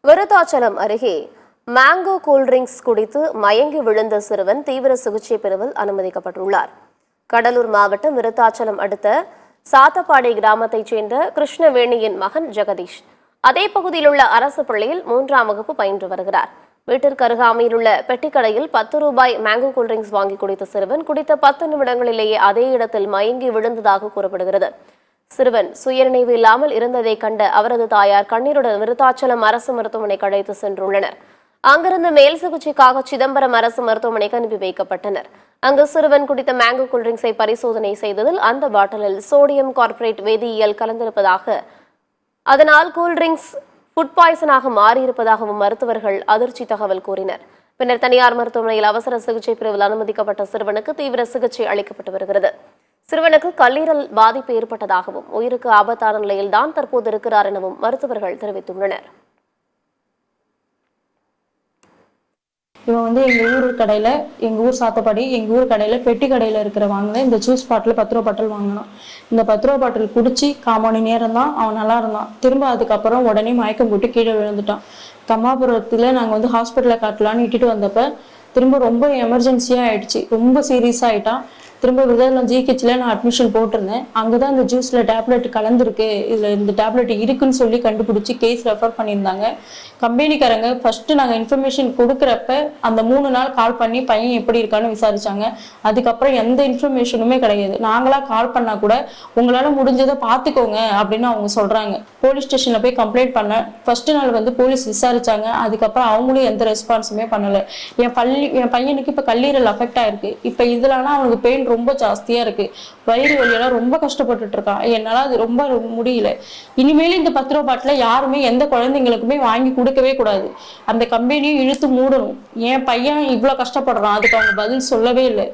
விருத்தாச்சலம் அருகே mango cool drinks குடித்து மயங்கி விழுந்த சிறுவன் தீவிர சிகிச்சை பிரிவில் அனுமதிக்கப்பட்டுள்ளார். கடலூர் மாவட்டம் விருத்தாச்சலம் அடுத்த சாத்தப்பாடி கிராமத்தைச் சேர்ந்த கிருஷ்ணவேணியின் மகன் ஜெகதீஷ் அதே பகுதியில் உள்ள அரசு பள்ளியில் 3ஆம் வகுப்பு பயின்று வருகிறார். வீட்டிற்கு அருகாமையில் உள்ள பெட்டிக்கடையில் 10 ரூபாய் மேங்கோ கூல்ட்ரிங்க்ஸ் வாங்கி குடித்த சிறுவன் குடித்த 10 நிமிடங்களிலேயே அதே இடத்தில் மயங்கி விழுந்ததாக கூறப்படுகிறது. சிறுவன் சுயநினைவு இல்லாமல் இருந்ததை கண்ட அவரது தாயார் கண்ணீருடன் விருத்தாச்சலம் அரசு மருத்துவமனைக்கு அழைத்து சென்றுள்ளனர். அங்கிருந்து மேல் சிகிச்சைக்காக சிதம்பரம் அரசு மருத்துவமனைக்கு அனுப்பி வைக்கப்பட்டனர். அங்கு சிறுவன் குடித்த மேங்கோ கூல்ட்ரிங்க்ஸை பரிசோதனை செய்ததில் அந்த பாட்டிலில் சோடியம் கார்பரேட் வேதியியல் கலந்திருப்பதாக, அதனால் கூல்ட்ரிங்க்ஸ் ஃபுட் பாய்சனாக மாறியிருப்பதாகவும் மருத்துவர்கள் அதிர்ச்சி தகவல் கூறினர். பின்னர் தனியார் மருத்துவமனையில் அவசர சிகிச்சை பிரிவில் அனுமதிக்கப்பட்ட சிறுவனுக்கு தீவிர சிகிச்சை அளிக்கப்பட்டு வருகிறது. சிறுவனுக்கு கல்லீரல் பாதிப்பு ஏற்பட்டதாகவும் உயிருக்கு ஆபத்தான நிலையில்தான் தற்போது இருக்கிறார் எனவும் மருத்துவர்கள் தெரிவித்துள்ளனர். இவன் எங்கள் ஊர் சாத்தப்பாடி எங்கள் ஊர் கடையில் பெட்டி கடையில் இருக்கிற வாங்கின இந்த ஜூஸ் பாட்டில் 10 ரூபா பாட்டில் வாங்கினான். இந்த 10 ரூபா பாட்டில் குடிச்சு 1/4 மணி நேரம் தான் அவன் நல்லா இருந்தான். திரும்ப அதுக்கப்புறம் உடனே மயக்கம் போட்டு கீழே விழுந்துட்டான். கம்மாபுரத்தில் நாங்கள் ஹாஸ்பிட்டலில் காட்டலான்னு இட்டுட்டு வந்தப்போ திரும்ப ரொம்ப எமர்ஜென்சியாக ஆயிடுச்சு. ரொம்ப சீரியஸாக ஆகிட்டான். திரும்ப விருதாச்சலம் ஜிஹெச்ல நான் அட்மிஷன் போட்டிருந்தேன். அங்கதான் இந்த ஜூஸ்ல டேப்லெட் கலந்துருக்கு, இதுல இந்த டேப்லெட் இருக்குன்னு சொல்லி கண்டுபிடிச்சி கேஸ் ரெஃபர் பண்ணியிருந்தாங்க. கம்பெனிக்காரங்க ஃபர்ஸ்ட் நாங்க இன்ஃபர்மேஷன் கொடுக்குறப்ப அந்த 3 நாள் கால் பண்ணி பையன் எப்படி இருக்கான்னு விசாரிச்சாங்க. அதுக்கப்புறம் எந்த இன்ஃபர்மேஷனுமே கிடையாது. நாங்களா கால் பண்ணா கூட உங்களால முடிஞ்சதை பார்த்துக்கோங்க அப்படின்னு அவங்க சொல்றாங்க. போலீஸ் ஸ்டேஷன்ல போய் கம்ப்ளைண்ட் பண்ண ஃபர்ஸ்ட் நாள் போலீஸ் விசாரிச்சாங்க. அதுக்கப்புறம் அவங்களும் எந்த ரெஸ்பான்ஸுமே பண்ணல. என் பையனுக்கு இப்ப கல்லீரல் அஃபெக்ட் ஆயிருக்கு. இப்ப இதுலனா அவனுக்கு பெயின் ரொம்ப ஜாஸ்தியா இருக்கு. வயிறு வலியெல்லாம் ரொம்ப கஷ்டப்பட்டுட்டு இருக்கான். என்னால அது ரொம்ப முடியல. இனிமேல் இந்த 10 ரூபா பாட்டில யாருமே எந்த குழந்தைங்களுக்குமே வாங்கி கொடுக்கவே கூடாது. அந்த கம்பெனியும் இழுத்து மூடணும். என் பையன் இவ்வளவு கஷ்டப்படுறான், அதுக்கு அவங்க பதில் சொல்லவே இல்லை.